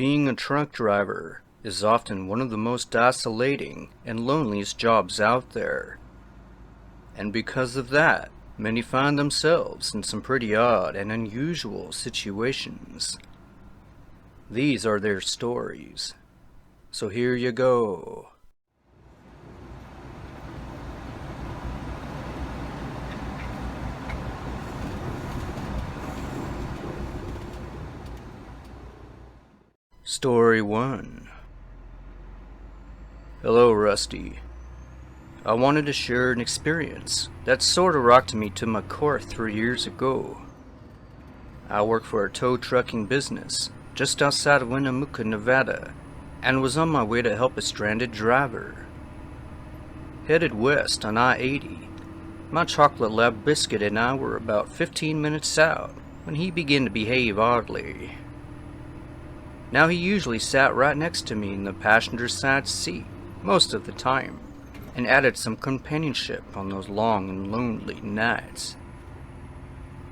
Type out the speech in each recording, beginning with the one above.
Being a truck driver is often one of the most isolating and loneliest jobs out there. And because of that, many find themselves in some pretty odd and unusual situations. These are their stories. So here you go. Story 1. Hello, Rusty. I wanted to share an experience that sorta rocked me to my core 3 years ago. I work for a tow trucking business just outside of Winnemucca, Nevada, and was on my way to help a stranded driver. Headed west on I-80, my chocolate lab biscuit and I were about 15 minutes out when he began to behave oddly. Now, he usually sat right next to me in the passenger side seat most of the time, and added some companionship on those long and lonely nights.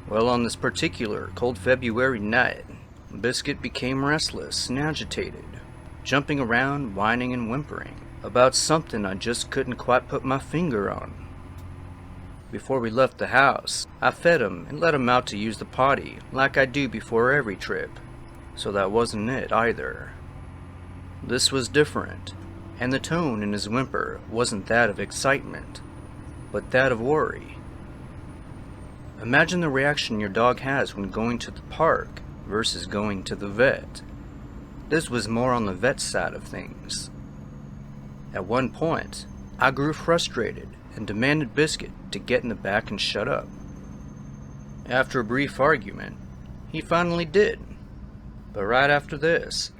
Well, on this particular cold February night, Biscuit became restless and agitated, jumping around, whining and whimpering about something I just couldn't quite put my finger on. Before we left the house, I fed him and let him out to use the potty like I do before every trip. So that wasn't it either. This was different, and the tone in his whimper wasn't that of excitement, but that of worry. Imagine the reaction your dog has when going to the park versus going to the vet. This was more on the vet side of things. At one point, I grew frustrated and demanded Biscuit to get in the back and shut up. After a brief argument, he finally did. But right after this,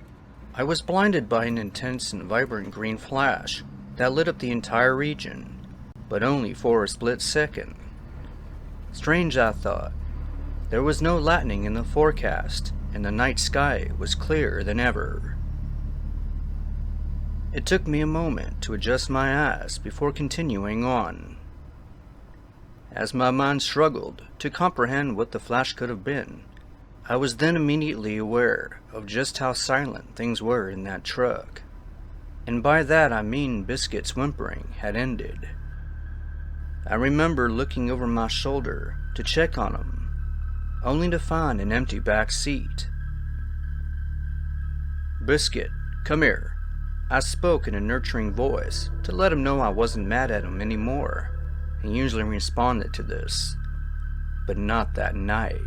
I was blinded by an intense and vibrant green flash that lit up the entire region, but only for a split second. Strange, I thought. There was no lightning in the forecast, and the night sky was clearer than ever. It took me a moment to adjust my eyes before continuing on. As my mind struggled to comprehend what the flash could have been, I was then immediately aware of just how silent things were in that truck. And by that I mean Biscuit's whimpering had ended. I remember looking over my shoulder to check on him, only to find an empty back seat. "Biscuit, come here," I spoke in a nurturing voice to let him know I wasn't mad at him anymore. He usually responded to this, but not that night.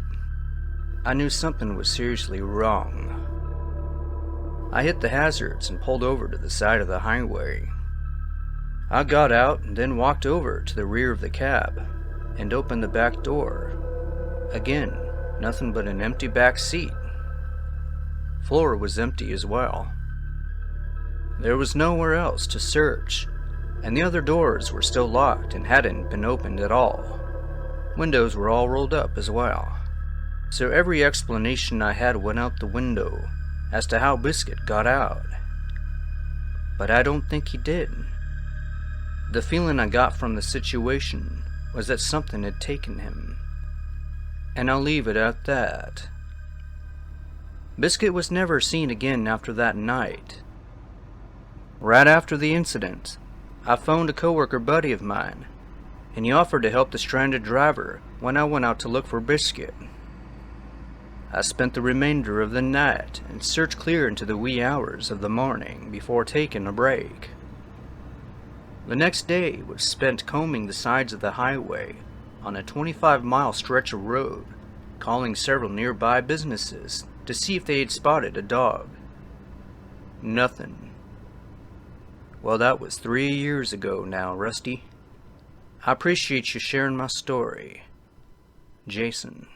I knew something was seriously wrong. I hit the hazards and pulled over to the side of the highway. I got out and then walked over to the rear of the cab and opened the back door. Again, nothing but an empty back seat. Floor was empty as well. There was nowhere else to search, and the other doors were still locked and hadn't been opened at all. Windows were all rolled up as well. So every explanation I had went out the window as to how Biscuit got out. But I don't think he did. The feeling I got from the situation was that something had taken him. And I'll leave it at that. Biscuit was never seen again after that night. Right after the incident, I phoned a coworker buddy of mine, and he offered to help the stranded driver when I went out to look for Biscuit. I spent the remainder of the night and searched clear into the wee hours of the morning before taking a break. The next day was spent combing the sides of the highway on a 25-mile stretch of road, calling several nearby businesses to see if they had spotted a dog. Nothing. Well, that was 3 years ago now, Rusty. I appreciate you sharing my story. Jason.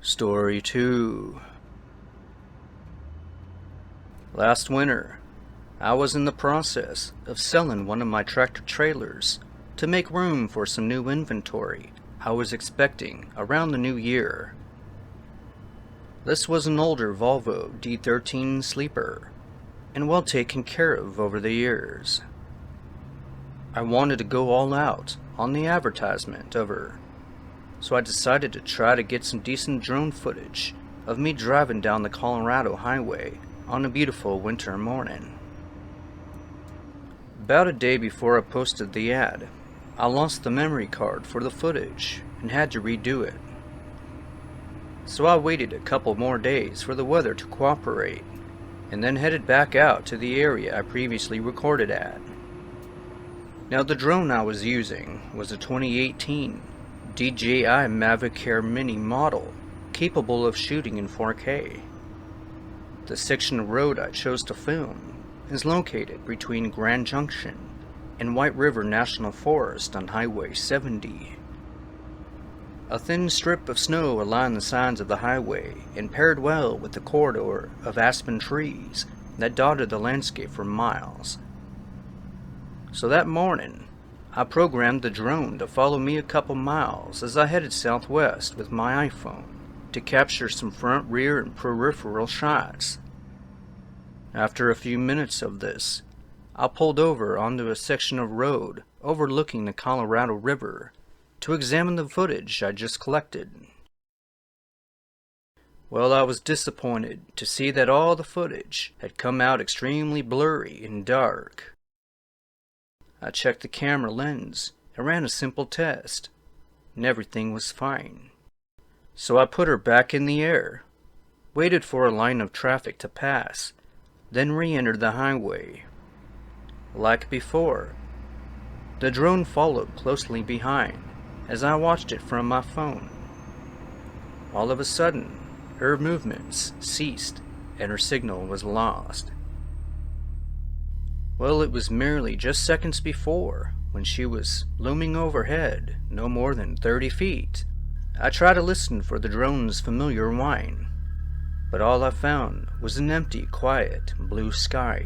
Story 2. Last winter, I was in the process of selling one of my tractor trailers to make room for some new inventory I was expecting around the new year. This was an older Volvo D13 sleeper, and well taken care of over the years. I wanted to go all out on the advertisement of her, so I decided to try to get some decent drone footage of me driving down the Colorado highway on a beautiful winter morning. About a day before I posted the ad, I lost the memory card for the footage and had to redo it. So I waited a couple more days for the weather to cooperate, and then headed back out to the area I previously recorded at. Now the drone I was using was a 2018 DJI Mavic Air Mini model, capable of shooting in 4K. The section of road I chose to film is located between Grand Junction and White River National Forest on Highway 70. A thin strip of snow aligned the sides of the highway and paired well with the corridor of aspen trees that dotted the landscape for miles. So that morning, I programmed the drone to follow me a couple miles as I headed southwest with my iPhone to capture some front, rear, and peripheral shots. After a few minutes of this, I pulled over onto a section of road overlooking the Colorado River to examine the footage I just collected. Well, I was disappointed to see that all the footage had come out extremely blurry and dark. I checked the camera lens and ran a simple test, and everything was fine. So I put her back in the air, waited for a line of traffic to pass, then re-entered the highway. Like before, the drone followed closely behind as I watched it from my phone. All of a sudden, her movements ceased and her signal was lost. Well, it was merely just seconds before, when she was looming overhead, no more than 30 feet. I tried to listen for the drone's familiar whine, but all I found was an empty, quiet, blue sky.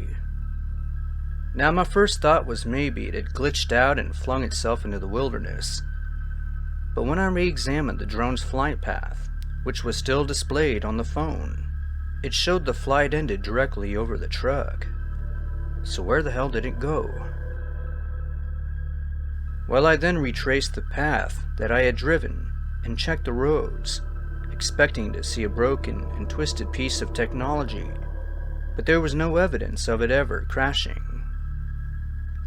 Now my first thought was maybe it had glitched out and flung itself into the wilderness. But when I re-examined the drone's flight path, which was still displayed on the phone, it showed the flight ended directly over the truck. So where the hell did it go? Well, I then retraced the path that I had driven and checked the roads, expecting to see a broken and twisted piece of technology, but there was no evidence of it ever crashing.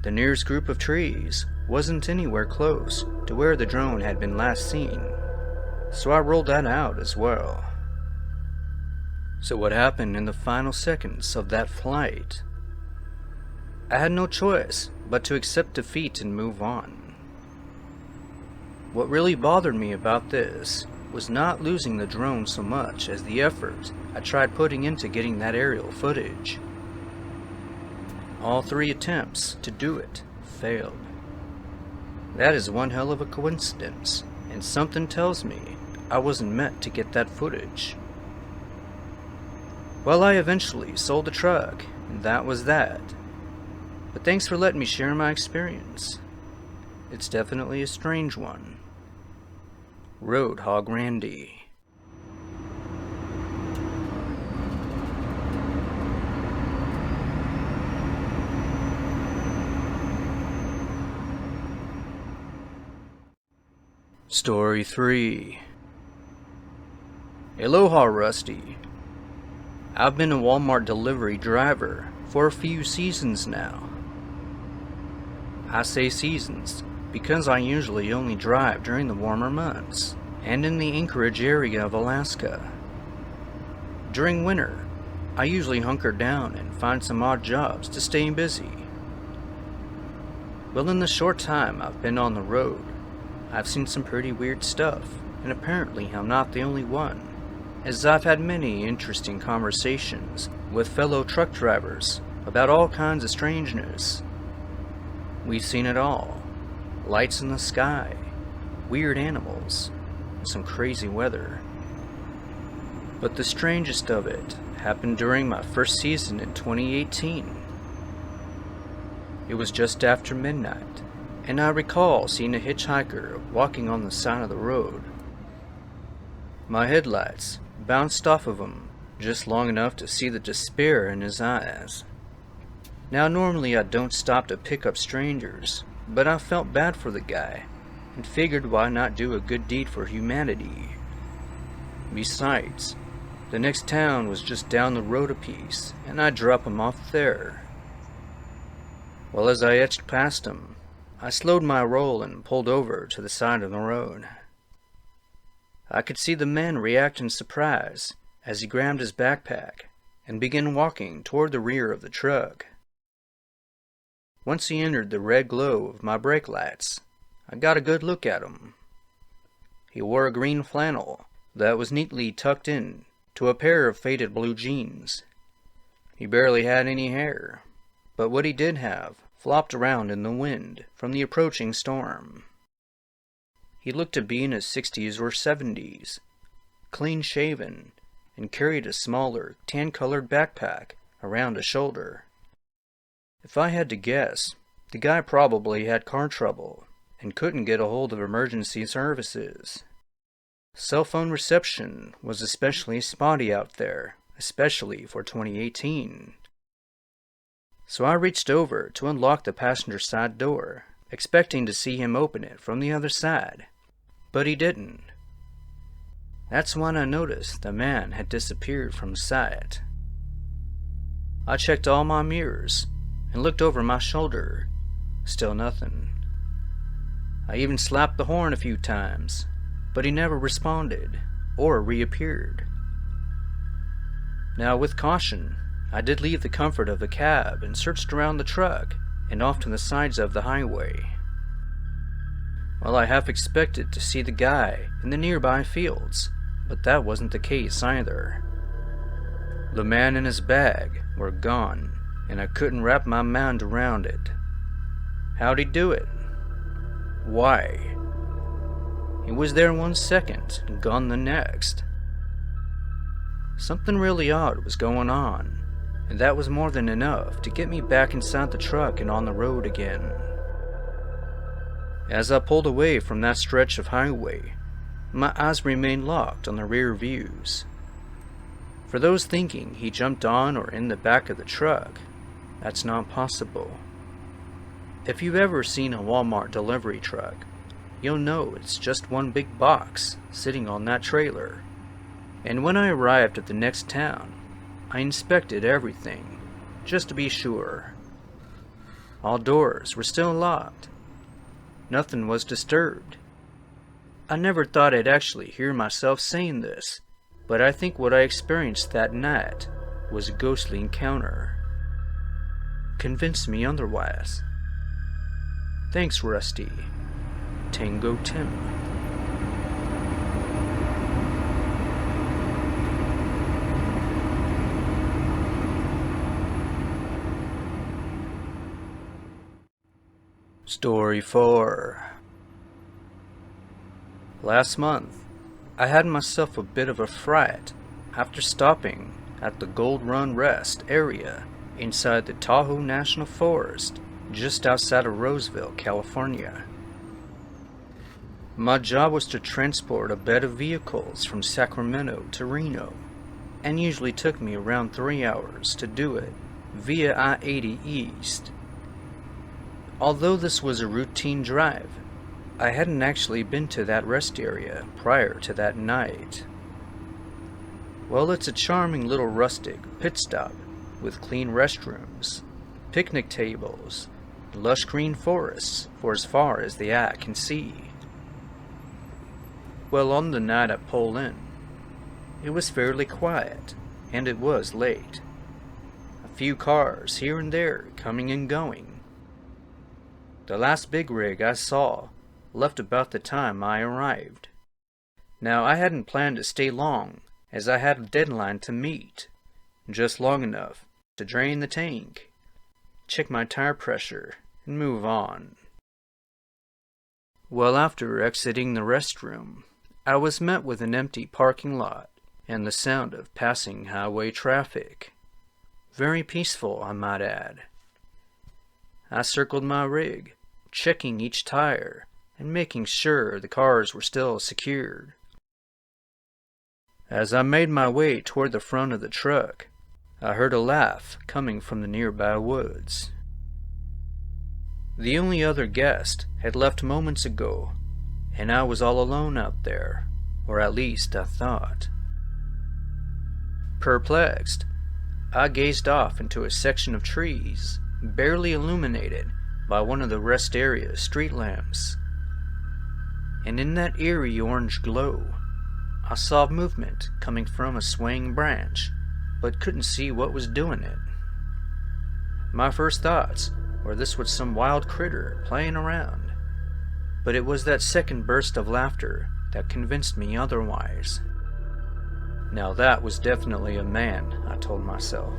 The nearest group of trees wasn't anywhere close to where the drone had been last seen, so I rolled that out as well. So what happened in the final seconds of that flight? I had no choice but to accept defeat and move on. What really bothered me about this was not losing the drone so much as the effort I tried putting into getting that aerial footage. All 3 attempts to do it failed. That is one hell of a coincidence, and something tells me I wasn't meant to get that footage. Well, I eventually sold the truck, and that was that. But thanks for letting me share my experience. It's definitely a strange one. Roadhog Randy. Story 3. Aloha, Rusty. I've been a Walmart delivery driver for a few seasons now. I say seasons because I usually only drive during the warmer months and in the Anchorage area of Alaska. During winter, I usually hunker down and find some odd jobs to stay busy. Well, in the short time I've been on the road, I've seen some pretty weird stuff, and apparently I'm not the only one, as I've had many interesting conversations with fellow truck drivers about all kinds of strangeness. We've seen it all. Lights in the sky, weird animals, and some crazy weather. But the strangest of it happened during my first season in 2018. It was just after midnight, and I recall seeing a hitchhiker walking on the side of the road. My headlights bounced off of him just long enough to see the despair in his eyes. Now normally I don't stop to pick up strangers, but I felt bad for the guy, and figured why not do a good deed for humanity. Besides, the next town was just down the road a piece, and I'd drop him off there. Well, as I etched past him, I slowed my roll and pulled over to the side of the road. I could see the man react in surprise as he grabbed his backpack and began walking toward the rear of the truck. Once he entered the red glow of my brake lights, I got a good look at him. He wore a green flannel that was neatly tucked in to a pair of faded blue jeans. He barely had any hair, but what he did have flopped around in the wind from the approaching storm. He looked to be in his 60s or 70s, clean-shaven, and carried a smaller, tan-colored backpack around his shoulder. If I had to guess, the guy probably had car trouble and couldn't get a hold of emergency services. Cell phone reception was especially spotty out there, especially for 2018. So I reached over to unlock the passenger side door, expecting to see him open it from the other side, but he didn't. That's when I noticed the man had disappeared from sight. I checked all my mirrors and looked over my shoulder. Still nothing. I even slapped the horn a few times, but he never responded or reappeared. Now, with caution, I did leave the comfort of the cab and searched around the truck and off to the sides of the highway. Well, I half expected to see the guy in the nearby fields, but that wasn't the case either. The man and his bag were gone, and I couldn't wrap my mind around it. How'd he do it? Why? He was there 1 second and gone the next. Something really odd was going on, and that was more than enough to get me back inside the truck and on the road again. As I pulled away from that stretch of highway, my eyes remained locked on the rear views. For those thinking he jumped on or in the back of the truck, that's not possible. If you've ever seen a Walmart delivery truck, you'll know it's just one big box sitting on that trailer. And when I arrived at the next town, I inspected everything, just to be sure. All doors were still locked. Nothing was disturbed. I never thought I'd actually hear myself saying this, but I think what I experienced that night was a ghostly encounter. Convince me otherwise. Thanks, Rusty. Tango Tim. Story 4. Last month, I had myself a bit of a fright after stopping at the Gold Run Rest area inside the Tahoe National Forest just outside of Roseville, California. My job was to transport a bed of vehicles from Sacramento to Reno, and usually took me around 3 hours to do it via I-80 East. Although this was a routine drive, I hadn't actually been to that rest area prior to that night. Well, it's a charming little rustic pit stop with clean restrooms, picnic tables, lush green forests for as far as the eye can see. Well, on the night I pulled in, it was fairly quiet, and it was late. A few cars here and there coming and going. The last big rig I saw left about the time I arrived. Now, I hadn't planned to stay long, as I had a deadline to meet, just long enough to drain the tank, check my tire pressure, and move on. Well, after exiting the restroom, I was met with an empty parking lot and the sound of passing highway traffic. Very peaceful, I might add. I circled my rig, checking each tire and making sure the cars were still secured. As I made my way toward the front of the truck, I heard a laugh coming from the nearby woods. The only other guest had left moments ago, and I was all alone out there, or at least I thought. Perplexed, I gazed off into a section of trees, barely illuminated by one of the rest area's street lamps. And in that eerie orange glow, I saw movement coming from a swaying branch, but couldn't see what was doing it. My first thoughts were this was some wild critter playing around, but it was that second burst of laughter that convinced me otherwise. Now that was definitely a man, I told myself.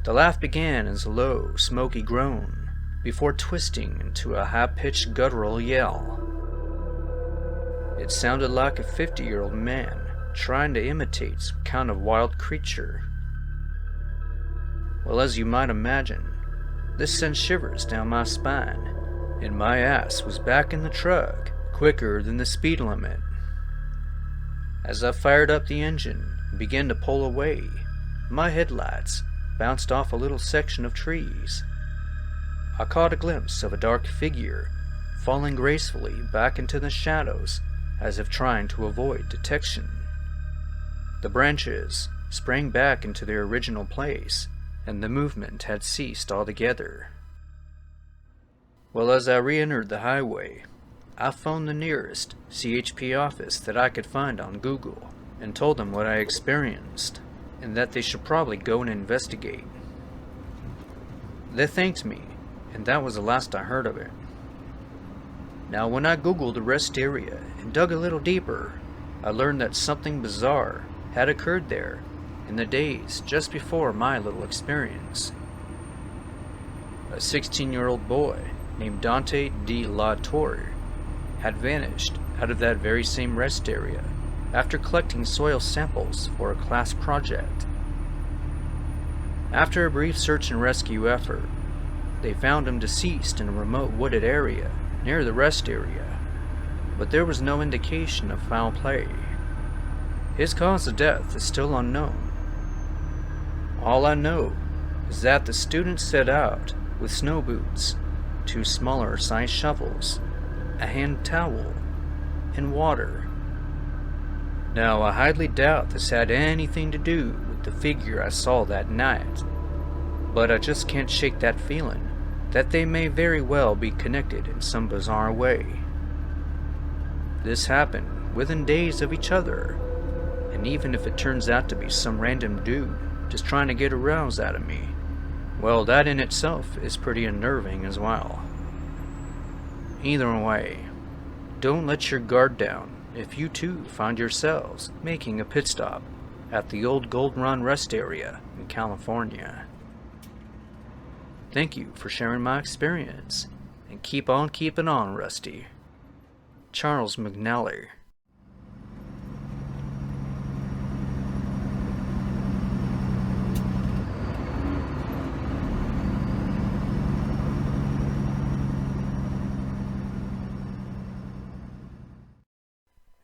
The laugh began as a low, smoky groan, before twisting into a high-pitched guttural yell. It sounded like a 50-year-old man trying to imitate some kind of wild creature. Well, as you might imagine, this sent shivers down my spine, and my ass was back in the truck quicker than the speed limit. As I fired up the engine and began to pull away, my headlights bounced off a little section of trees. I caught a glimpse of a dark figure falling gracefully back into the shadows as if trying to avoid detection. The branches sprang back into their original place, and the movement had ceased altogether. Well, as I re-entered the highway, I phoned the nearest CHP office that I could find on Google and told them what I experienced, and that they should probably go and investigate. They thanked me, and that was the last I heard of it. Now, when I Googled the rest area and dug a little deeper, I learned that something bizarre had occurred there in the days just before my little experience. A 16-year-old boy named Dante de la Torre had vanished out of that very same rest area after collecting soil samples for a class project. After a brief search and rescue effort, they found him deceased in a remote wooded area near the rest area, but there was no indication of foul play. His cause of death is still unknown. All I know is that the student set out with snow boots, 2 smaller sized shovels, a hand towel, and water. Now, I highly doubt this had anything to do with the figure I saw that night, but I just can't shake that feeling that they may very well be connected in some bizarre way. This happened within days of each other, and even if it turns out to be some random dude just trying to get a rouse out of me, well, that in itself is pretty unnerving as well. Either way, don't let your guard down if you too find yourselves making a pit stop at the old Gold Run rest area in California. Thank you for sharing my experience, and keep on keeping on, Rusty. Charles McNally.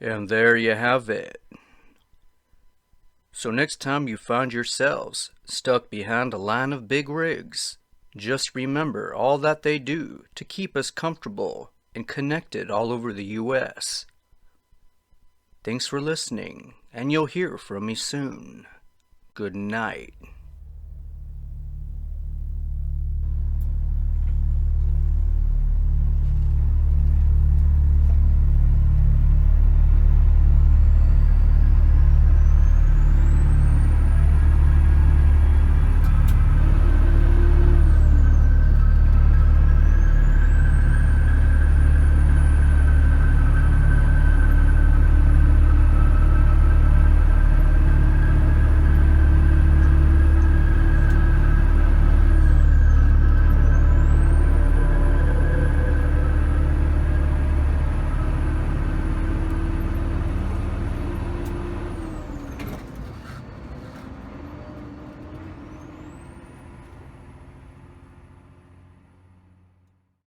And there you have it. So next time you find yourselves stuck behind a line of big rigs, just remember all that they do to keep us comfortable and connected all over the U.S. Thanks for listening, and you'll hear from me soon. Good night.